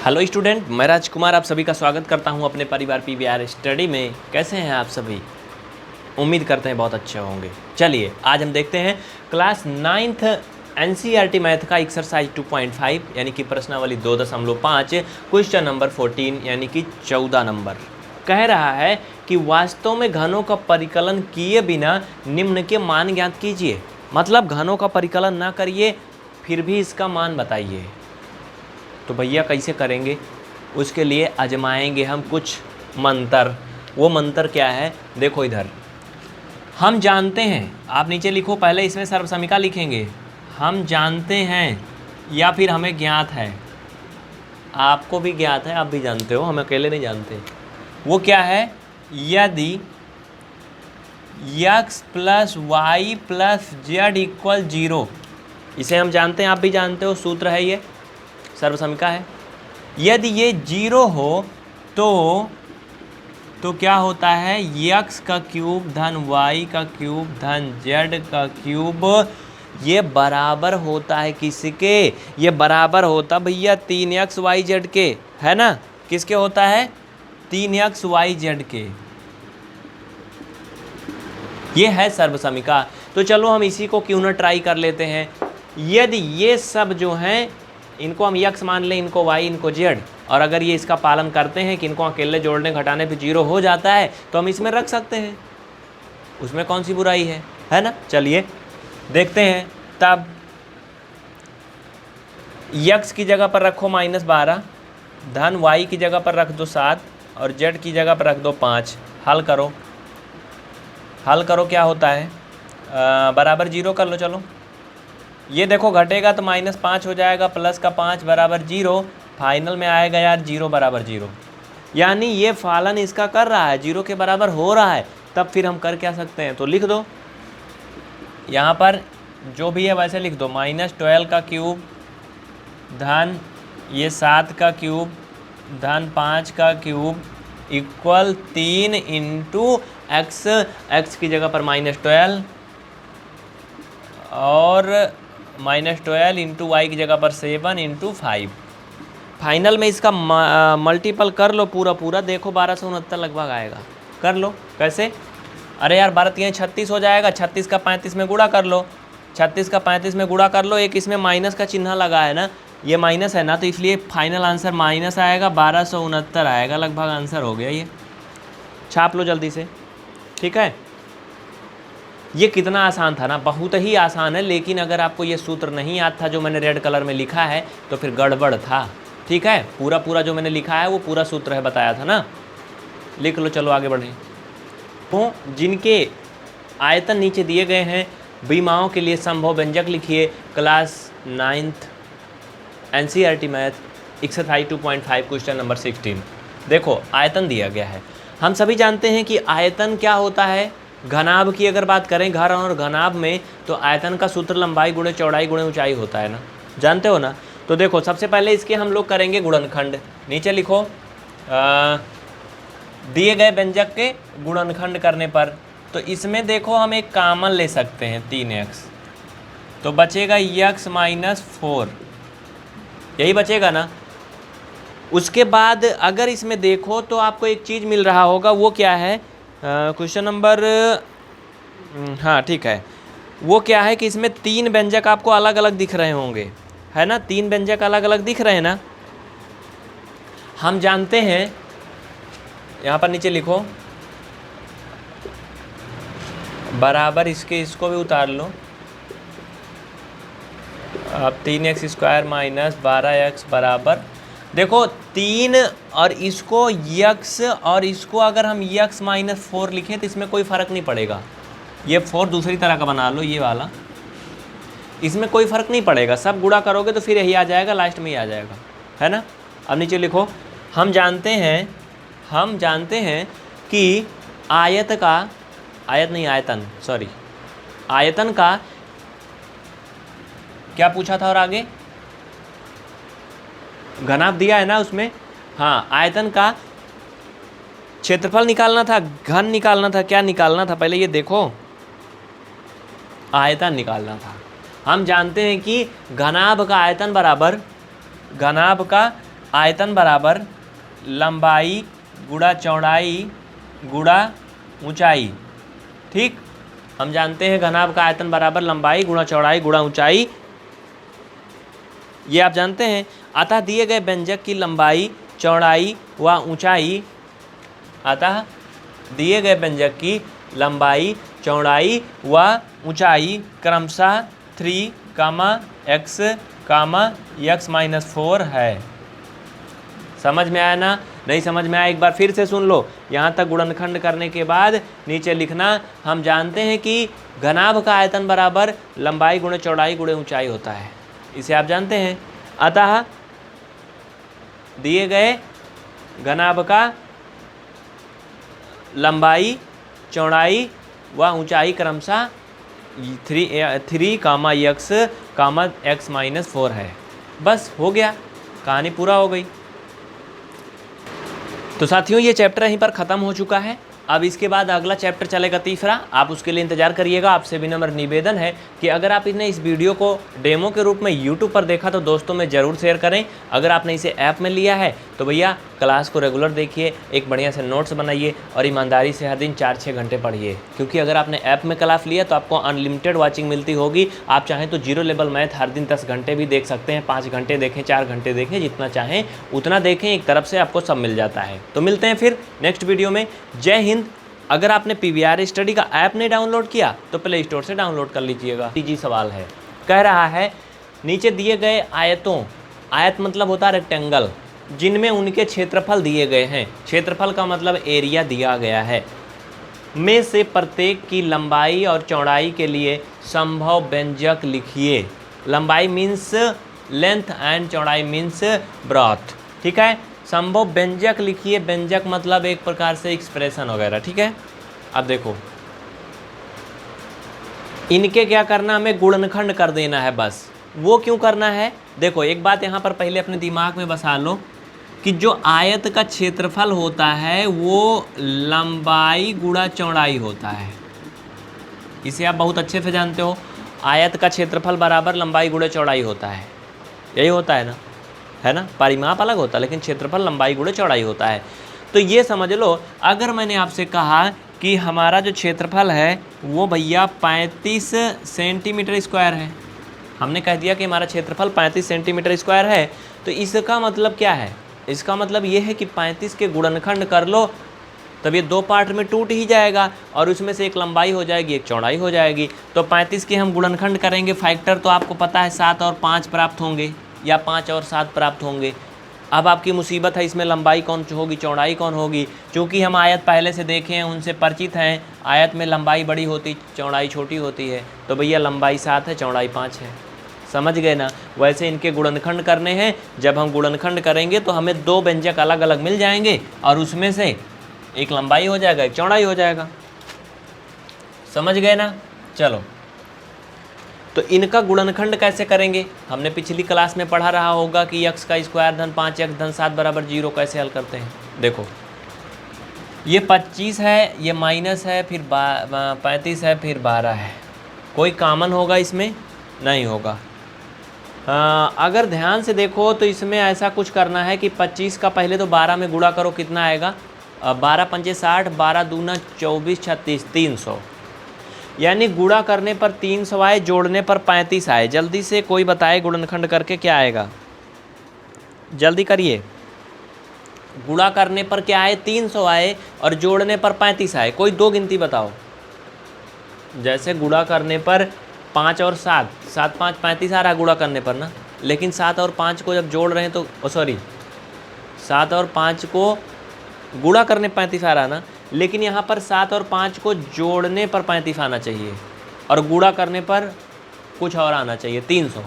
Hello student, मैं राजकुमार आप सभी का स्वागत करता हूं अपने परिवार पीवीआर स्टडी में। कैसे हैं आप सभी? उम्मीद करते हैं बहुत अच्छे होंगे। चलिए आज हम देखते हैं क्लास 9th एनसीईआरटी मैथ का एक्सरसाइज 2.5 यानी कि प्रश्नावली 2.5 क्वेश्चन नंबर 14 यानी कि 14 नंबर कह रहा है कि वास्तव में घनों का परिकलन किए बिना निम्न के मान ज्ञात कीजिए। मतलब घनों का परिकलन ना करिए फिर भी इसका मान बताइए। तो भैया कैसे करेंगे? उसके लिए आजमाएंगे हम कुछ मंत्र। वो मंत्र क्या है? देखो इधर हम जानते हैं, आप नीचे लिखो, पहले इसमें सर्वसमीका लिखेंगे। हम जानते हैं या फिर हमें ज्ञात है। आपको भी ज्ञात है, आप भी जानते हो, हम अकेले नहीं जानते। वो क्या है? यदि x + y + z = 0, इसे हम जानते हैं, आप भी जानते हो, सूत्र है ये, सर्वसमीका है। यदि ये 0 हो तो क्या होता है? x का क्यूब धन y का क्यूब धन z का क्यूब, ये बराबर होता है किसके? ये बराबर होता भैया 3x y z के, है ना? किसके होता है? 3x y z के। ये है सर्वसमीका। तो चलो हम इसी को क्यों ना ट्राई कर लेते हैं। यदि ये सब जो हैं इनको हम x मान लें, इनको y, इनको z, और अगर ये इसका पालन करते हैं कि इनको अकेले जोड़ने घटाने पे 0 हो जाता है तो हम इसमें रख सकते हैं, उसमें कौन सी बुराई है ना? चलिए देखते हैं। तब x की जगह पर रखो -12, धन y की जगह पर रख दो 7 और z की जगह पर रख दो 5। हल करो क्या होता है? बराबर 0 कर लो। चलो ये देखो घटेगा तो -5 हो जाएगा, प्लस का 5 बराबर 0, फाइनल में आएगा यार 0 बराबर 0। यानी ये फलन इसका कर रहा है, 0 के बराबर हो रहा है। तब फिर हम कर क्या सकते हैं? तो लिख दो यहाँ पर जो भी है वैसे लिख दो। -12 का क्यूब धन ये 7 का क्यूब धन 5 का क्यूब इक्वल 3 × x की जगह पर -12 और -12 × y की जगह पर 7 × 5। फाइनल में इसका मल्टीपल कर लो पूरा, देखो 1269 लगभग आएगा। कर लो। कैसे? अरे यार 12 × 36 हो जाएगा, 36 का 35 में गुणा कर लो, 36 का 35 में गुणा कर लो। एक इसमें माइनस का चिन्ह लगा है ना, ये माइनस है ना, तो इसलिए फाइनल आंसर माइनस आएगा, 1269 आएगा लगभग। आंसर हो गया। ये छाप लो जल्दी से, ठीक है? ये कितना आसान था ना, बहुत ही आसान है। लेकिन अगर आपको ये सूत्र नहीं याद था जो मैंने रेड कलर में लिखा है तो फिर गड़बड़ था, ठीक है? पूरा जो मैंने लिखा है वो पूरा सूत्र है, बताया था ना। लिख लो, चलो आगे बढ़ें। तो जिनके आयतन नीचे दिए गए हैं, विमाओं के लिए संभव व्यंजक लिखिए। Class 9th NCERT math exercise 2.5 question number 16। देखो आयतन दिया गया है। हम सभी जानते हैं कि आयतन क्या होता है। घनाभ की अगर बात करें, घर और घनाभ में, तो आयतन का सूत्र लंबाई गुणे चौड़ाई गुणे ऊंचाई होता है ना, जानते हो ना? तो देखो सबसे पहले इसके हम लोग करेंगे गुणनखंड। नीचे लिखो दिए गए व्यंजक के गुणनखंड करने पर, तो इसमें देखो हम एक कॉमन ले सकते हैं 3x, तो बचेगा x - 4, यही बचेगा ना। उसके बाद अगर इसमें देखो तो आपको एक चीज़ मिल रहा होगा, वो क्या है? क्वेश्चन नंबर, हाँ ठीक है, वो क्या है कि इसमें 3 व्यंजक आपको अलग अलग दिख रहे होंगे, है ना? 3 व्यंजक अलग अलग दिख रहे हैं ना। हम जानते हैं, यहाँ पर नीचे लिखो बराबर इसको भी उतार लो। अब 3x² - 12x बराबर, देखो 3 और इसको x और इसको अगर हम x - 4 लिखें तो इसमें कोई फ़र्क नहीं पड़ेगा। ये 4 दूसरी तरह का बना लो, ये वाला, इसमें कोई फ़र्क नहीं पड़ेगा। सब गुणा करोगे तो फिर यही आ जाएगा, लास्ट में ही आ जाएगा, है ना? अब नीचे लिखो हम जानते हैं कि आयतन का क्या पूछा था और आगे घनाभ दिया है ना उसमें। हाँ, आयतन का क्षेत्रफल निकालना था, घन निकालना था, क्या निकालना था? पहले ये देखो, आयतन निकालना था। हम जानते हैं कि घनाभ का आयतन बराबर घनाभ का आयतन बराबर लंबाई गुणा चौड़ाई गुणा ऊंचाई। ठीक, हम जानते हैं घनाभ का आयतन बराबर लंबाई गुणा चौड़ाई गुणा ऊंचाई, ये आप जानते हैं। अतः दिए गए व्यंजक की लंबाई चौड़ाई व ऊंचाई, अतः दिए गए व्यंजक की लंबाई चौड़ाई व ऊंचाई क्रमशः 3, x, -4 है। समझ में आया ना? नहीं समझ में आया एक बार फिर से सुन लो। यहाँ तक गुणनखंड करने के बाद नीचे लिखना, हम जानते हैं कि घनाभ का आयतन बराबर लंबाई गुणे चौड़ाई गुणे ऊंचाई होता है, इसे आप जानते हैं। अतः दिए गए घनाभ का लंबाई चौड़ाई व ऊंचाई क्रमशः 3, x, है। बस हो गया, कहानी पूरा हो गई। तो साथियों ये चैप्टर यहीं पर ख़त्म हो चुका है। अब इसके बाद अगला चैप्टर चलेगा तीसरा, आप उसके लिए इंतजार करिएगा। आपसे विनम्र निवेदन है कि अगर आप इस वीडियो को डेमो के रूप में यूट्यूब पर देखा तो दोस्तों में ज़रूर शेयर करें। अगर आपने इसे ऐप में लिया है तो भैया क्लास को रेगुलर देखिए, एक बढ़िया से नोट्स बनाइए और ईमानदारी से हर दिन 4-6 घंटे पढ़िए, क्योंकि अगर आपने ऐप में क्लास लिया तो आपको अनलिमिटेड वॉचिंग मिलती होगी। आप चाहें तो 0 लेवल मैथ हर दिन 10 घंटे भी देख सकते हैं, 5 घंटे देखें, 4 घंटे देखें, जितना चाहें उतना देखें, एक तरफ से आपको सब मिल जाता है। तो मिलते हैं फिर नेक्स्ट वीडियो में। जय हिंद। अगर आपने PVR स्टडी का ऐप नहीं डाउनलोड किया तो प्ले स्टोर से डाउनलोड कर लीजिएगा। इजी सवाल है, कह रहा है नीचे दिए गए आयतों, आयत मतलब होता है रेक्टेंगल, जिनमें उनके क्षेत्रफल दिए गए हैं, क्षेत्रफल का मतलब एरिया दिया गया है, में से प्रत्येक की लंबाई और चौड़ाई के लिए संभव व्यंजक लिखिए। लंबाई मीन्स लेंथ एंड चौड़ाई मीन्स ब्रॉथ। ठीक है, संभव व्यंजक लिखिए। व्यंजक मतलब एक प्रकार से एक्सप्रेशन वगैरह। ठीक है, अब देखो इनके क्या करना, हमें गुणनखंड कर देना है बस। वो क्यों करना है, देखो एक बात यहाँ पर पहले अपने दिमाग में बसा लो कि जो आयत का क्षेत्रफल होता है वो लंबाई गुणा चौड़ाई होता है। इसे आप बहुत अच्छे से जानते हो, आयत का क्षेत्रफल बराबर लंबाई गुणा चौड़ाई होता है, यही होता है ना, है ना। परिमाप अलग होता है लेकिन क्षेत्रफल लंबाई गुणे चौड़ाई होता है। तो ये समझ लो, अगर मैंने आपसे कहा कि हमारा जो क्षेत्रफल है वो भैया 35 सेंटीमीटर स्क्वायर है, हमने कह दिया कि हमारा क्षेत्रफल 35 सेंटीमीटर स्क्वायर है, तो इसका मतलब क्या है, इसका मतलब ये है कि 35 के गुणनखंड कर लो तब ये 2 पार्ट में टूट ही जाएगा और उसमें से एक लंबाई हो जाएगी, एक चौड़ाई हो जाएगी। तो 35 के हम गुणनखंड करेंगे, फैक्टर तो आपको पता है 7 और 5 प्राप्त होंगे या 5 और 7 प्राप्त होंगे। अब आपकी मुसीबत है इसमें लंबाई कौन होगी, चौड़ाई कौन होगी। चूँकि हम आयत पहले से देखे हैं, उनसे परिचित हैं, आयत में लंबाई बड़ी होती चौड़ाई छोटी होती है, तो भैया लंबाई 7 है चौड़ाई 5 है। समझ गए ना। वैसे इनके गुणनखंड करने हैं, जब हम गुणनखंड करेंगे तो हमें 2 व्यंजक अलग अलग मिल जाएंगे और उसमें से एक लंबाई हो जाएगा, एक चौड़ाई हो जाएगा। समझ गए ना। चलो, तो इनका गुणनखंड कैसे करेंगे, हमने पिछली क्लास में पढ़ा रहा होगा कि x का स्क्वायर धन 5x धन 7 बराबर 0 कैसे हल करते हैं। देखो ये 25 है, ये माइनस है, फिर 35 है, फिर 12 है। कोई कॉमन होगा इसमें? नहीं होगा। अगर ध्यान से देखो तो इसमें ऐसा कुछ करना है कि 25 का पहले तो 12 में गुणा करो, कितना आएगा, 12 पंचे 60, 12 दूना 24, 36, 300। यानी गुणा करने पर 300 आए, जोड़ने पर 35 आए। जल्दी से कोई बताए गुणनखंड करके क्या आएगा, जल्दी करिए। गुणा करने पर क्या आए, 300 आए और जोड़ने पर 35 आए। कोई 2 गिनती बताओ। जैसे गुणा करने पर 5 और 7, 7 5 35 आ रहा है गुणा करने पर ना, लेकिन 7 और 5 को जब जोड़ रहे हैं तो 7 और 5 को गुणा करने 35 आ रहा है ना, लेकिन यहाँ पर 7 और 5 को जोड़ने पर 35 आना चाहिए और गुणा करने पर कुछ और आना चाहिए, 300।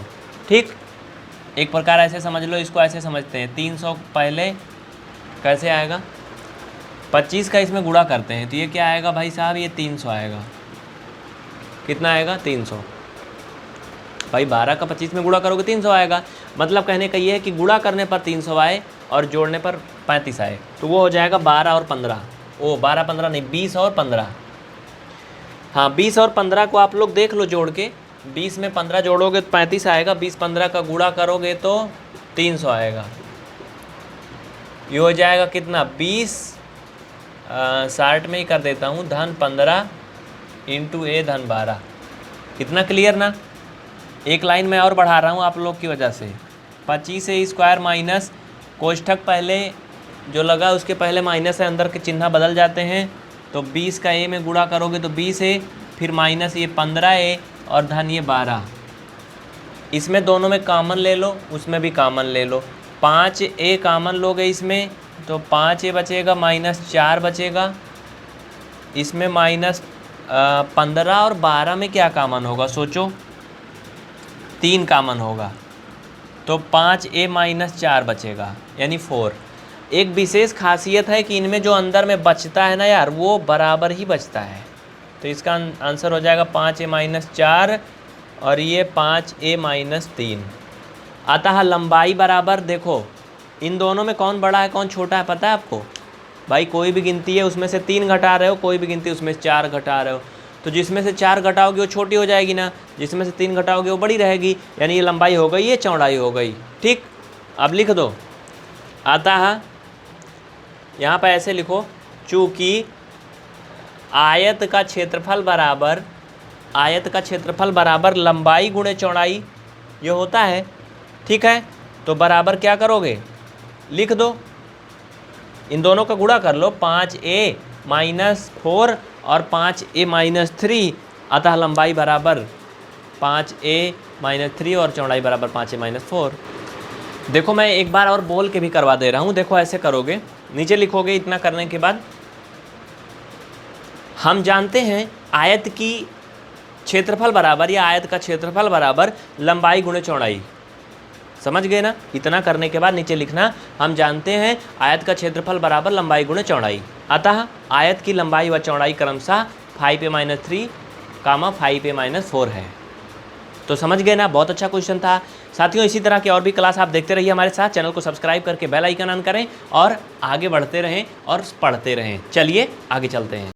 ठीक, एक प्रकार ऐसे समझ लो, इसको ऐसे समझते हैं, 300 पहले कैसे आएगा, 25 का इसमें गुणा करते हैं तो ये क्या आएगा भाई साहब, ये 300 आएगा। कितना आएगा, 300। भाई 12 का 25 में गुणा करोगे 300 आएगा। मतलब कहने का ये है कि गुणा करने पर 300 आए और जोड़ने पर 35 आए, तो वो हो जाएगा 12 और 15। 12-15 नहीं, 20 और 15। हाँ, 20 और 15 को आप लोग देख लो जोड़ के, 20 में 15 जोड़ोगे तो 35 आएगा, 20 15 का गुणा करोगे तो 300 आएगा। ये हो जाएगा कितना 20 60 में ही कर देता हूँ धन 15 इंटू ए धन 12। कितना क्लियर ना। एक लाइन में और बढ़ा रहा हूँ आप लोग की वजह से। 25 ए स्क्वायर माइनस कोष्ठक पहले जो लगा उसके पहले माइनस है, अंदर के चिन्ह बदल जाते हैं। तो 20 का ए में गुणा करोगे तो 20 ए, फिर माइनस ये 15 ए और धन ये 12। इसमें दोनों में कॉमन ले लो, उसमें भी कॉमन ले लो। 5 ए कॉमन लोगे इसमें तो 5 ए बचेगा माइनस 4 बचेगा। इसमें माइनस 15 और 12 में क्या कॉमन होगा सोचो, 3 कॉमन होगा तो 5 ए माइनस 4 बचेगा यानी 4। एक विशेष खासियत है कि इनमें जो अंदर में बचता है ना यार वो बराबर ही बचता है। तो इसका आंसर हो जाएगा 5 ए माइनस 4 और ये 5 ए माइनस 3। अतः लंबाई बराबर, देखो इन दोनों में कौन बड़ा है कौन छोटा है पता है आपको भाई। कोई भी गिनती है उसमें से 3 घटा रहे हो, कोई भी गिनती उसमें से 4 घटा रहे हो, तो जिसमें से 4 घटाओगे वो छोटी हो जाएगी ना, जिसमें से 3 घटाओगे वो बड़ी रहेगी। यानी ये लंबाई हो गई, ये चौड़ाई हो गई। ठीक, अब लिख दो। अतः यहाँ पर ऐसे लिखो, चूँकि आयत का क्षेत्रफल बराबर लंबाई गुणे चौड़ाई ये होता है। ठीक है, तो बराबर क्या करोगे, लिख दो, इन दोनों का गुणा कर लो, 5 ए माइनस 4 और 5 ए माइनस 3। अतः लंबाई बराबर 5 ए माइनस 3 और चौड़ाई बराबर 5 ए माइनस 4। देखो मैं एक बार और बोल के भी करवा दे रहा हूँ। देखो ऐसे करोगे, नीचे लिखोगे। इतना करने के बाद हम जानते हैं आयत की क्षेत्रफल बराबर या आयत का क्षेत्रफल बराबर लंबाई गुणे चौड़ाई। समझ गए ना। इतना करने के बाद नीचे लिखना, हम जानते हैं आयत का क्षेत्रफल बराबर लंबाई गुणे चौड़ाई। अतः आयत की लंबाई व चौड़ाई क्रमशः 5 ए माइनस 3 5 ए माइनस 4 है। तो समझ गए ना, बहुत अच्छा क्वेश्चन था साथियों। इसी तरह की और भी क्लास आप देखते रहिए हमारे साथ। चैनल को सब्सक्राइब करके बेल आइकन ऑन करें और आगे बढ़ते रहें और पढ़ते रहें। चलिए आगे चलते हैं।